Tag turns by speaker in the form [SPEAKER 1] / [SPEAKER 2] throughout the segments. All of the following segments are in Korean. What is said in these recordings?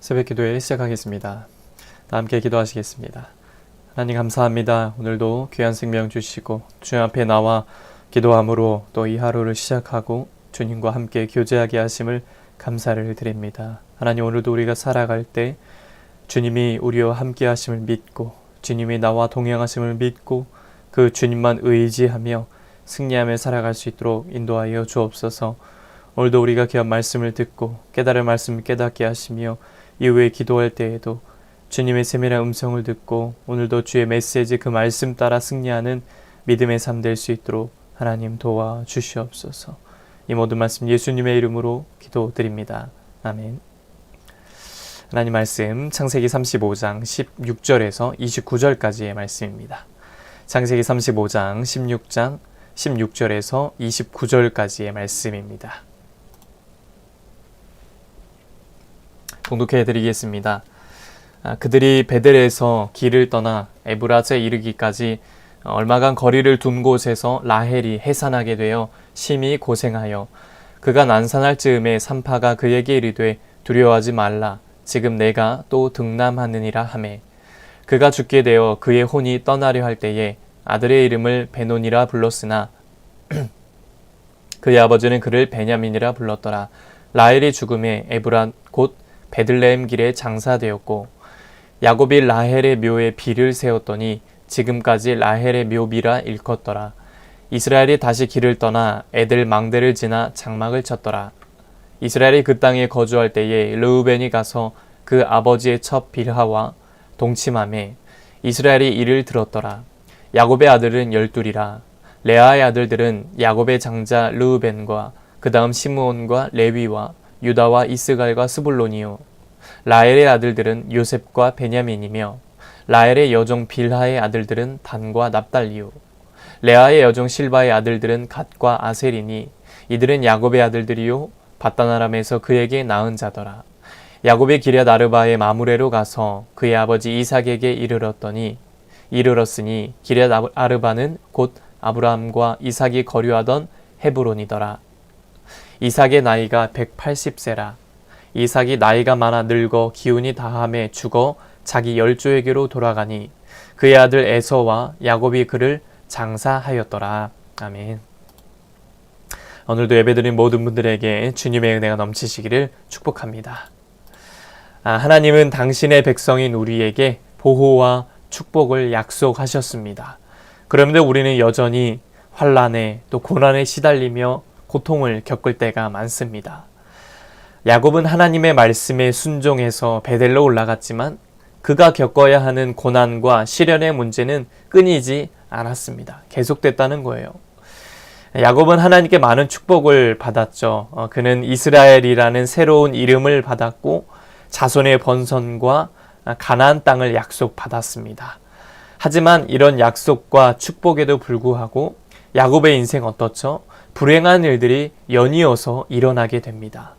[SPEAKER 1] 새벽 기도회 시작하겠습니다. 함께 기도하시겠습니다. 하나님 감사합니다. 오늘도 귀한 생명 주시고 주님 앞에 나와 기도함으로 또 이 하루를 시작하고 주님과 함께 교제하게 하심을 감사를 드립니다. 하나님 오늘도 우리가 살아갈 때 주님이 우리와 함께 하심을 믿고 주님이 나와 동행하심을 믿고 그 주님만 의지하며 승리하며 살아갈 수 있도록 인도하여 주옵소서. 오늘도 우리가 귀한 말씀을 듣고 깨달을 말씀을 깨닫게 하시며 이후에 기도할 때에도 주님의 세밀한 음성을 듣고 오늘도 주의 메시지 그 말씀 따라 승리하는 믿음의 삶 될 수 있도록 하나님 도와주시옵소서. 이 모든 말씀 예수님의 이름으로 기도드립니다. 아멘. 하나님 말씀 창세기 35장 16절에서 29절까지의 말씀입니다. 창세기 35장 16절에서 29절까지의 말씀입니다. 봉독해 드리겠습니다. 그들이 베델에서 길을 떠나 에브라스에 이르기까지 얼마간 거리를 둔 곳에서 라헬이 해산하게 되어 심히 고생하여 그가 난산할 즈음에 산파가 그에게 이르되 두려워하지 말라. 지금 내가 또 등남하느니라 하매 그가 죽게 되어 그의 혼이 떠나려 할 때에 아들의 이름을 베논이라 불렀으나 그의 아버지는 그를 베냐민이라 불렀더라. 라헬이 죽음에 에브란 곧 베들레헴 길에 장사되었고 야곱이 라헬의 묘에 비를 세웠더니 지금까지 라헬의 묘비라 일컫더라. 이스라엘이 다시 길을 떠나 에델 망대를 지나 장막을 쳤더라. 이스라엘이 그 땅에 거주할 때에 르우벤이 가서 그 아버지의 첩 빌하와 동침하매 이스라엘이 이를 들었더라. 야곱의 아들은 12이라. 레아의 아들들은 야곱의 장자 르우벤과 그 다음 시므온과 레위와 유다와 이스갈과 스불론이요. 라헬의 아들들은 요셉과 베냐민이며 라헬의 여종 빌하의 아들들은 단과 납달리요. 레아의 여종 실바의 아들들은 갓과 아셀이니 이들은 야곱의 아들들이요 밧단아람에서 그에게 낳은 자더라. 야곱이 기럇 아르바의 마므레로 가서 그의 아버지 이삭에게 이르렀으니 기럇 아르바는 곧 아브라함과 이삭이 거류하던 헤브론이더라. 이삭의 나이가 180세라. 이삭이 나이가 많아 늙어 기운이 다함에 죽어 자기 열조에게로 돌아가니 그의 아들 에서와 야곱이 그를 장사하였더라. 아멘. 오늘도 예배드린 모든 분들에게 주님의 은혜가 넘치시기를 축복합니다. 하나님은 당신의 백성인 우리에게 보호와 축복을 약속하셨습니다. 그런데 우리는 여전히 환난에 또 고난에 시달리며 고통을 겪을 때가 많습니다. 야곱은 하나님의 말씀에 순종해서 베델로 올라갔지만 그가 겪어야 하는 고난과 시련의 문제는 끊이지 않았습니다. 계속됐다는 거예요. 야곱은 하나님께 많은 축복을 받았죠. 그는 이스라엘이라는 새로운 이름을 받았고 자손의 번성과 가나안 땅을 약속받았습니다. 하지만 이런 약속과 축복에도 불구하고 야곱의 인생 어떻죠? 불행한 일들이 연이어서 일어나게 됩니다.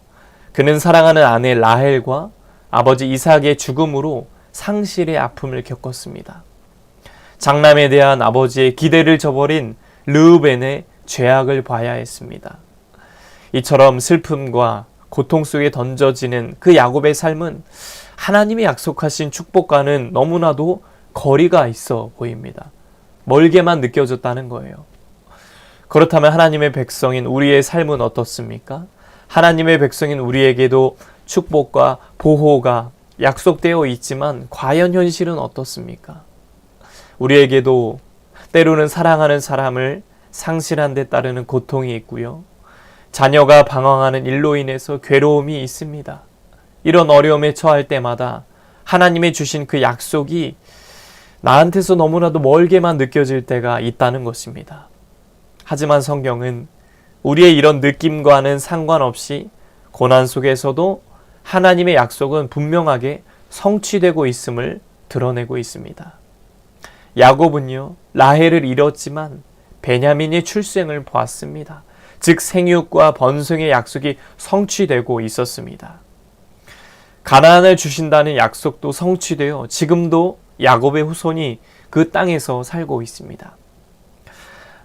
[SPEAKER 1] 그는 사랑하는 아내 라헬과 아버지 이삭의 죽음으로 상실의 아픔을 겪었습니다. 장남에 대한 아버지의 기대를 저버린 르우벤의 죄악을 봐야 했습니다. 이처럼 슬픔과 고통 속에 던져지는 그 야곱의 삶은 하나님이 약속하신 축복과는 너무나도 거리가 있어 보입니다. 멀게만 느껴졌다는 거예요. 그렇다면 하나님의 백성인 우리의 삶은 어떻습니까? 하나님의 백성인 우리에게도 축복과 보호가 약속되어 있지만 과연 현실은 어떻습니까? 우리에게도 때로는 사랑하는 사람을 상실한 데 따르는 고통이 있고요. 자녀가 방황하는 일로 인해서 괴로움이 있습니다. 이런 어려움에 처할 때마다 하나님의 주신 그 약속이 나한테서 너무나도 멀게만 느껴질 때가 있다는 것입니다. 하지만 성경은 우리의 이런 느낌과는 상관없이 고난 속에서도 하나님의 약속은 분명하게 성취되고 있음을 드러내고 있습니다. 야곱은요, 라헬을 잃었지만 베냐민의 출생을 보았습니다. 즉 생육과 번성의 약속이 성취되고 있었습니다. 가나안을 주신다는 약속도 성취되어 지금도 야곱의 후손이 그 땅에서 살고 있습니다.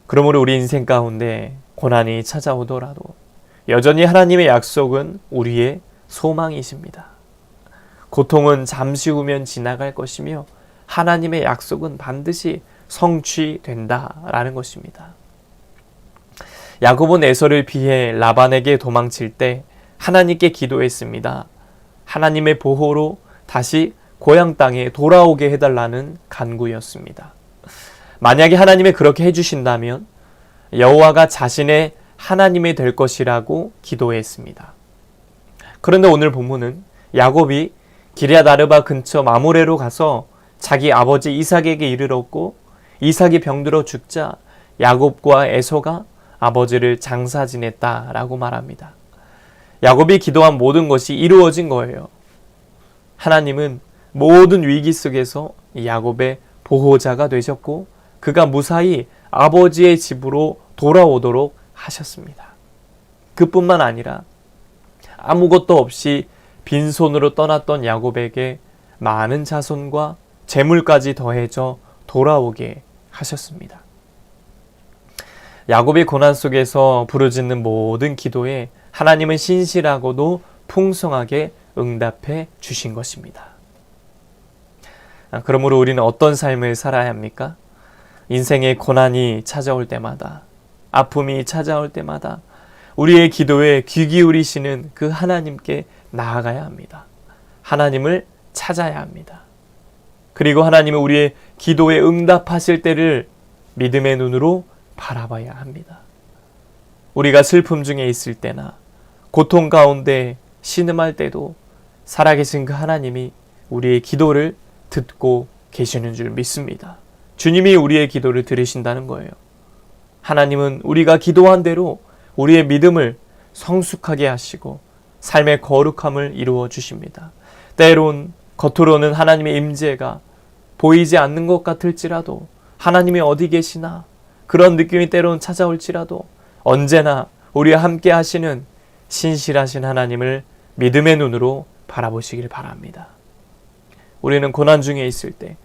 [SPEAKER 1] 그러므로 우리 인생 가운데 고난이 찾아오더라도 여전히 하나님의 약속은 우리의 소망이십니다. 고통은 잠시 후면 지나갈 것이며 하나님의 약속은 반드시 성취된다라는 것입니다. 야곱은 에서를 피해 라반에게 도망칠 때 하나님께 기도했습니다. 하나님의 보호로 다시 고향 땅에 돌아오게 해달라는 간구였습니다. 만약에 하나님이 그렇게 해주신다면 여호와가 자신의 하나님이 될 것이라고 기도했습니다. 그런데 오늘 본문은 야곱이 기럇 아르바 근처 마모레로 가서 자기 아버지 이삭에게 이르렀고 이삭이 병들어 죽자 야곱과 에서가 아버지를 장사 지냈다라고 말합니다. 야곱이 기도한 모든 것이 이루어진 거예요. 하나님은 모든 위기 속에서 야곱의 보호자가 되셨고 그가 무사히 아버지의 집으로 돌아오도록 하셨습니다. 그뿐만 아니라 아무것도 없이 빈손으로 떠났던 야곱에게 많은 자손과 재물까지 더해져 돌아오게 하셨습니다. 야곱이 고난 속에서 부르짖는 모든 기도에 하나님은 신실하고도 풍성하게 응답해 주신 것입니다. 그러므로 우리는 어떤 삶을 살아야 합니까? 인생의 고난이 찾아올 때마다, 아픔이 찾아올 때마다 우리의 기도에 귀 기울이시는 그 하나님께 나아가야 합니다. 하나님을 찾아야 합니다. 그리고 하나님은 우리의 기도에 응답하실 때를 믿음의 눈으로 바라봐야 합니다. 우리가 슬픔 중에 있을 때나 고통 가운데 신음할 때도 살아계신 그 하나님이 우리의 기도를 듣고 계시는 줄 믿습니다. 주님이 우리의 기도를 들으신다는 거예요. 하나님은 우리가 기도한 대로 우리의 믿음을 성숙하게 하시고 삶의 거룩함을 이루어 주십니다. 때론 겉으로는 하나님의 임재가 보이지 않는 것 같을지라도 하나님이 어디 계시나 그런 느낌이 때론 찾아올지라도 언제나 우리와 함께 하시는 신실하신 하나님을 믿음의 눈으로 바라보시길 바랍니다. 우리는 고난 중에 있을 때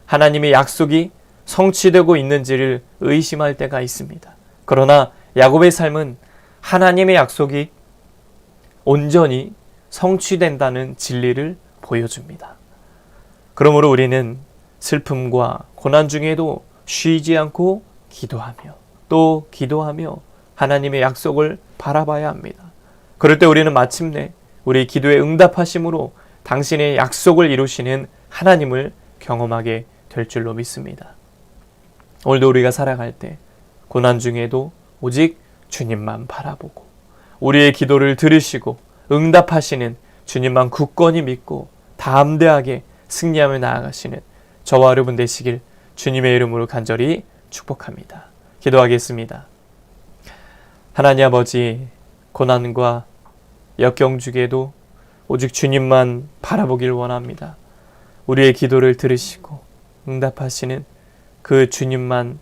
[SPEAKER 1] 하나님의 약속이 성취되고 있는지를 의심할 때가 있습니다. 그러나 야곱의 삶은 하나님의 약속이 온전히 성취된다는 진리를 보여줍니다. 그러므로 우리는 슬픔과 고난 중에도 쉬지 않고 기도하며 또 기도하며 하나님의 약속을 바라봐야 합니다. 그럴 때 우리는 마침내 우리 기도에 응답하심으로 당신의 약속을 이루시는 하나님을 경험하게 될 줄로 믿습니다. 오늘도 우리가 살아갈 때 고난 중에도 오직 주님만 바라보고 우리의 기도를 들으시고 응답하시는 주님만 굳건히 믿고 담대하게 승리하며 나아가시는 저와 여러분 되시길 주님의 이름으로 간절히 축복합니다. 기도하겠습니다. 하나님 아버지, 고난과 역경 중에도 오직 주님만 바라보길 원합니다. 우리의 기도를 들으시고 응답하시는 그 주님만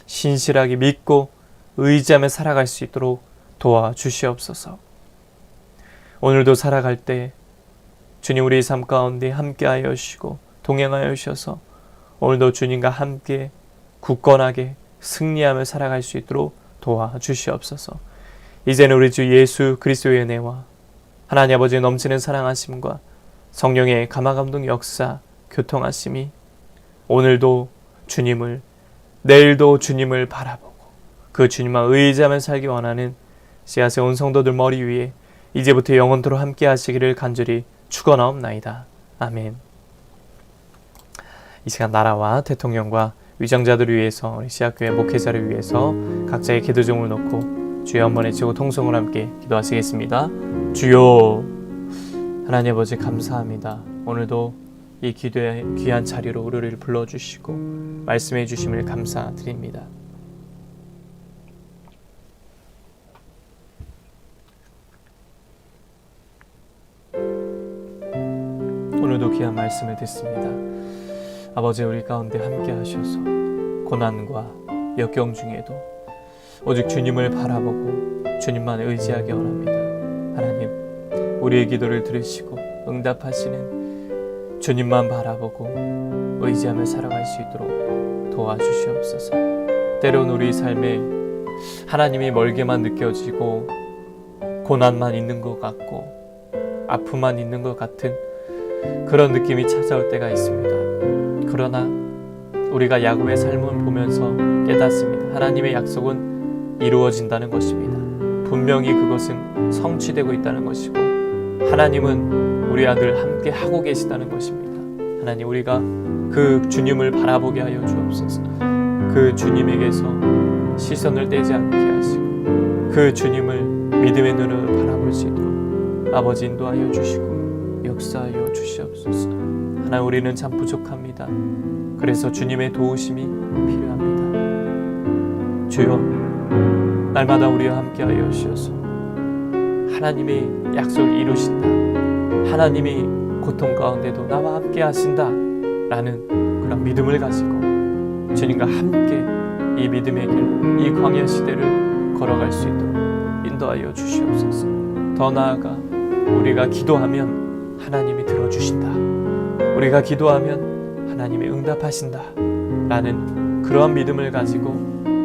[SPEAKER 1] 신실하게 믿고 의지하며 살아갈 수 있도록 도와주시옵소서. 오늘도 살아갈 때 주님 우리의 삶 가운데 함께하여 주시고 동행하여 주셔서 오늘도 주님과 함께 굳건하게 승리하며 살아갈 수 있도록 도와주시옵소서. 이제는 우리 주 예수 그리스도의 은혜와 하나님 아버지의 넘치는 사랑하심과 성령의 감화감동 역사 교통하심이 오늘도 주님을, 내일도 주님을 바라보고 그 주님만 의지하며 살기 원하는 씨앗의 온 성도들 머리 위에 이제부터 영원토록 함께 하시기를 간절히 축원하옵나이다. 아멘. 이 시간 나라와 대통령과 위정자들을 위해서, 우리 씨앗교회 목회자를 위해서 각자의 기도 제목을 놓고 주여 한번 외치고 통성을 함께 기도하시겠습니다. 주여, 하나님 아버지 감사합니다. 오늘도 이 기도의 귀한 자리로 우리를 불러주시고 말씀해 주심을 감사드립니다. 오늘도 귀한 말씀을 듣습니다. 아버지, 우리 가운데 함께 하셔서 고난과 역경 중에도 오직 주님을 바라보고 주님만 의지하기 원합니다. 하나님, 우리의 기도를 들으시고 응답하시는 주님만 바라보고 의지하며 살아갈 수 있도록 도와주시옵소서. 때론 우리 삶에 하나님이 멀게만 느껴지고 고난만 있는 것 같고 아픔만 있는 것 같은 그런 느낌이 찾아올 때가 있습니다. 그러나 우리가 야곱의 삶을 보면서 깨닫습니다. 하나님의 약속은 이루어진다는 것입니다. 분명히 그것은 성취되고 있다는 것이고 하나님은 우리와 늘 함께 하고 계시다는 것입니다. 하나님, 우리가 그 주님을 바라보게 하여 주옵소서. 그 주님에게서 시선을 떼지 않게 하시고 그 주님을 믿음의 눈으로 바라볼 수 있도록 아버지 인도하여 주시고 역사하여 주시옵소서. 하나님, 우리는 참 부족합니다. 그래서 주님의 도우심이 필요합니다. 주여, 날마다 우리와 함께하여 주셔서 하나님이 약속을 이루신다, 하나님이 고통 가운데도 나와 함께 하신다 라는 그런 믿음을 가지고 주님과 함께 이 믿음의 길, 이 광야 시대를 걸어갈 수 있도록 인도하여 주시옵소서. 더 나아가 우리가 기도하면 하나님이 들어주신다, 우리가 기도하면 하나님이 응답하신다 라는 그러한 믿음을 가지고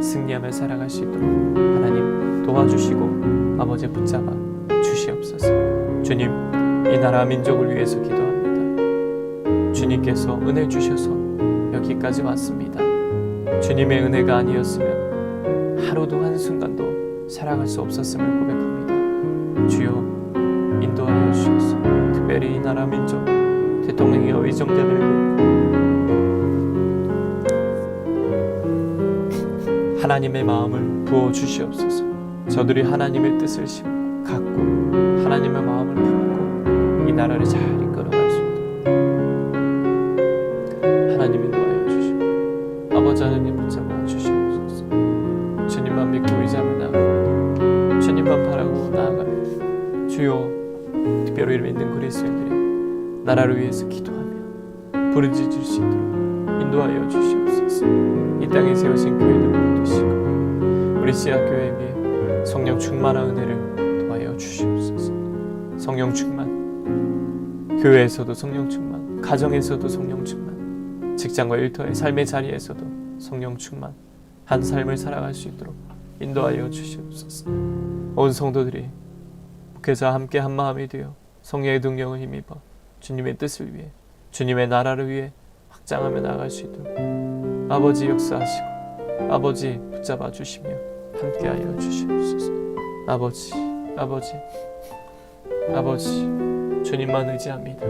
[SPEAKER 1] 승리하며 살아갈 수 있도록 하나님 도와주시고 아버지 붙잡아 주시옵소서. 주님, 이 나라 민족을 위해서 기도합니다. 주님께서 은혜 주셔서 여기까지 왔습니다. 주님의 은혜가 아니었으면 하루도 한순간도 살아갈 수 없었음을 고백합니다. 주여, 인도하여 주셔서 특별히 이 나라 민족 대통령이여 의정대들에게 하나님의 마음을 부어주시옵소서. 저들이 하나님의 뜻을 갖고 하나님의 마음을 품고 이 나라를 잘 이끌어갈 수 있도록 하나님 인도하여 주시고 아버지 하나님 붙잡아 주시옵소서. 주님만 믿고 의지하며 나아갑니다. 주님만 바라고 나아갑니다. 주여, 특별히 믿는 그리스도인들이 나라를 위해서 기도하며 부르짖을 수 있도록 인도하여 주시옵소서. 이 땅에 세우신 교회들을 붙드시고 우리 씨앗교회 위에 성령 충만한 은혜를 도하여 주시옵소서. 성령 충만, 교회에서도 성령 충만, 가정에서도 성령 충만, 직장과 일터의 삶의 자리에서도 성령 충만, 한 삶을 살아갈 수 있도록 인도하여 주시옵소서. 온 성도들이 목회자와 함께 한 마음이 되어 성령의 능력을 힘입어 주님의 뜻을 위해, 주님의 나라를 위해 확장하며 나아갈 수 있도록 아버지 역사하시고 아버지 붙잡아 주시며 함께하여 주시옵소서. 아버지, 아버지, 아버지, 주님만 의지합니다.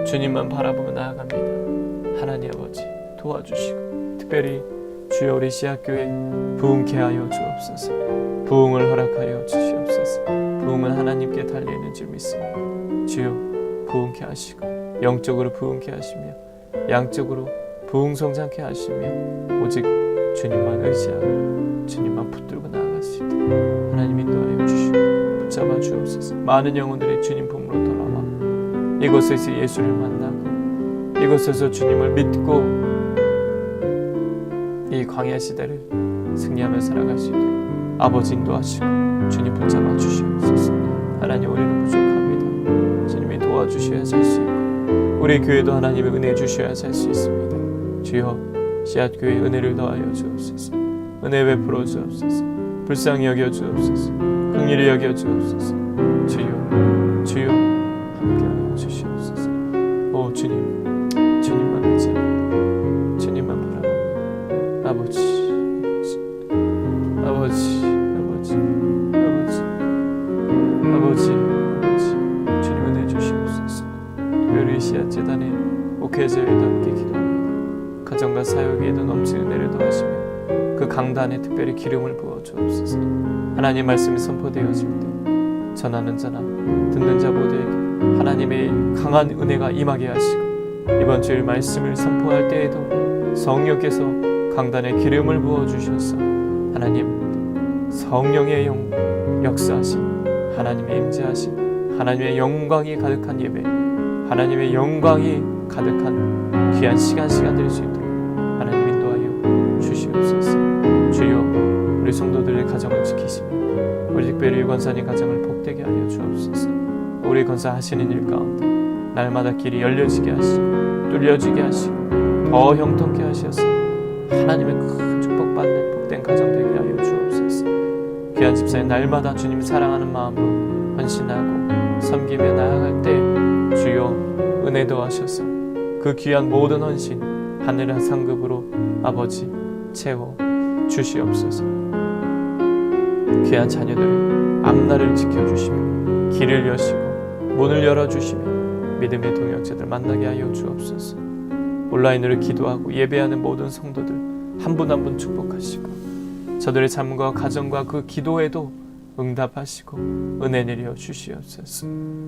[SPEAKER 1] 주님만 바라보며 나아갑니다. 하나님 아버지 도와주시고 특별히 주여 우리 씨앗교회 부흥케 하여 주옵소서. 부흥을 허락하여 주시옵소서. 부흥은 하나님께 달려있는 줄 믿습니다. 주여 부흥케 하시고 영적으로 부흥케 하시며 양적으로 부흥성장케 하시며 오직 주님만 의지하고 주님만 붙들고 나아갈 수 있도록 하나님 인도하여 주시고 붙잡아 주옵소서. 많은 영혼들이 주님 품으로 돌아와 이곳에서 예수를 만나고 이곳에서 주님을 믿고 이 광야 시대를 승리하며 살아갈 수 있도록 아버지 인도하시고 주님 붙잡아 주시옵소서. 하나님, 우리는 부족합니다. 주님이 도와주셔야 살 수 있고 우리 교회도 하나님의 은혜 주셔야 살 수 있습니다. 주여, 씨앗교회에 은혜를 더하여 주옵소서. 은혜 베풀어 주옵소서. 불쌍히 여겨 주옵소서. 긍휼히 여겨 주옵소서. 주여, 주여 함께하여 주시옵소서. 오 주님, 주님만 의지합니다. 주님만 바라봅니다. 아버지, 아버지, 아버지, 아버지, 아버지, 아버지, 주님 은혜 주시옵소서. 특별히 씨앗재단의 목회자에도 함께 기도합니다. 가정과 사역에도 넘치는 은혜를 더하시며 그 강단에 특별히 기름을 부어 주옵소서. 하나님 말씀이 선포되어질 때 전하는 자나 듣는 자 모두에게 하나님의 강한 은혜가 임하게 하시고 이번 주일 말씀을 선포할 때에도 성령께서 강단에 기름을 부어 주셔서 하나님 성령의 역사하심, 하나님의 임재하심, 하나님의 영광이 가득한 예배, 하나님의 영광이 가득한 귀한 시간 될 수 있도록 하나님 인도하여 주시옵소서. 주여, 우리 성도들의 가정을 지키시며 우리 특별히 권사님 가정을 복되게 하여 주옵소서. 우리 권사하시는 일 가운데 날마다 길이 열려지게 하시고 뚫려지게 하시고 더 형통케 하셔서 하나님의 큰 축복받는 복된 가정 되게 하여 주옵소서. 귀한 집사님 날마다 주님 사랑하는 마음으로 헌신하고 섬기며 나아갈 때 주여 은혜 더하셔서 그 귀한 모든 헌신 하늘의 상급으로 아버지 채워 주시옵소서. 귀한 자녀들의 앞날을 지켜주시며 길을 여시고 문을 열어주시며 믿음의 동역자들 만나게 하여 주옵소서. 온라인으로 기도하고 예배하는 모든 성도들 한 분 한 분 축복하시고 저들의 삶과 가정과 그 기도에도 응답하시고 은혜 내려 주시옵소서.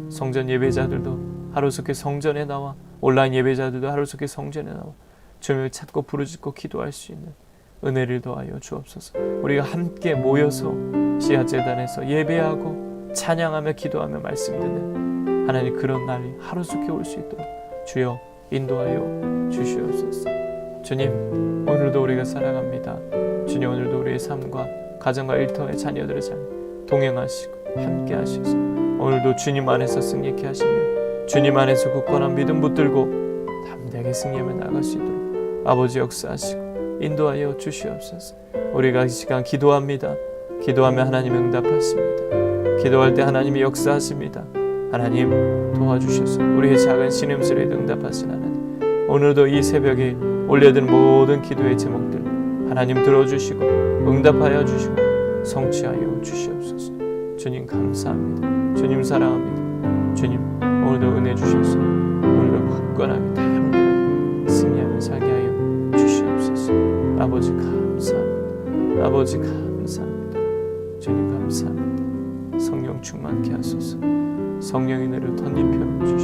[SPEAKER 1] 성전 예배자들도 하루속히 성전에 나와 온라인 예배자들도 하루속히 성전에 나와 주님을 찾고 부르짖고 기도할 수 있는 은혜를 더하여 주옵소서. 우리가 함께 모여서 씨앗재단에서 예배하고 찬양하며 기도하며 말씀 듣는 하나님 그런 날이 하루속히 올 수 있도록 주여 인도하여 주시옵소서. 주님 오늘도 우리가 살아갑니다. 주님 오늘도 우리의 삶과 가정과 일터의 자녀들의 삶 동행하시고 함께 하셔서 오늘도 주님 안에서 승리케 하시며 주님 안에서 굳건한 믿음 붙들고 담대하게 승리하며 나갈 수 있도록 아버지 역사하시고 인도하여 주시옵소서. 우리가 이 시간 기도합니다. 기도하며 하나님 응답하십니다. 기도할 때 하나님이 역사하십니다. 하나님 도와주셔서 우리의 작은 신음소리에 응답하신 하나님 오늘도 이 새벽에 올려드린 모든 기도의 제목들 하나님 들어주시고 응답하여 주시고 성취하여 주시옵소서. 주님 감사합니다. 주님 사랑합니다. 주님 오늘도 은혜 주셔서 오늘도 굳건하게 담대하게 승리하며 살게 하여 주시옵소서. 아버지 감사합니다. 아버지 감사합니다. 주님 감사합니다. 성령 충만케 하소서. 성령의 은혜로 덧입혀 주시옵소서.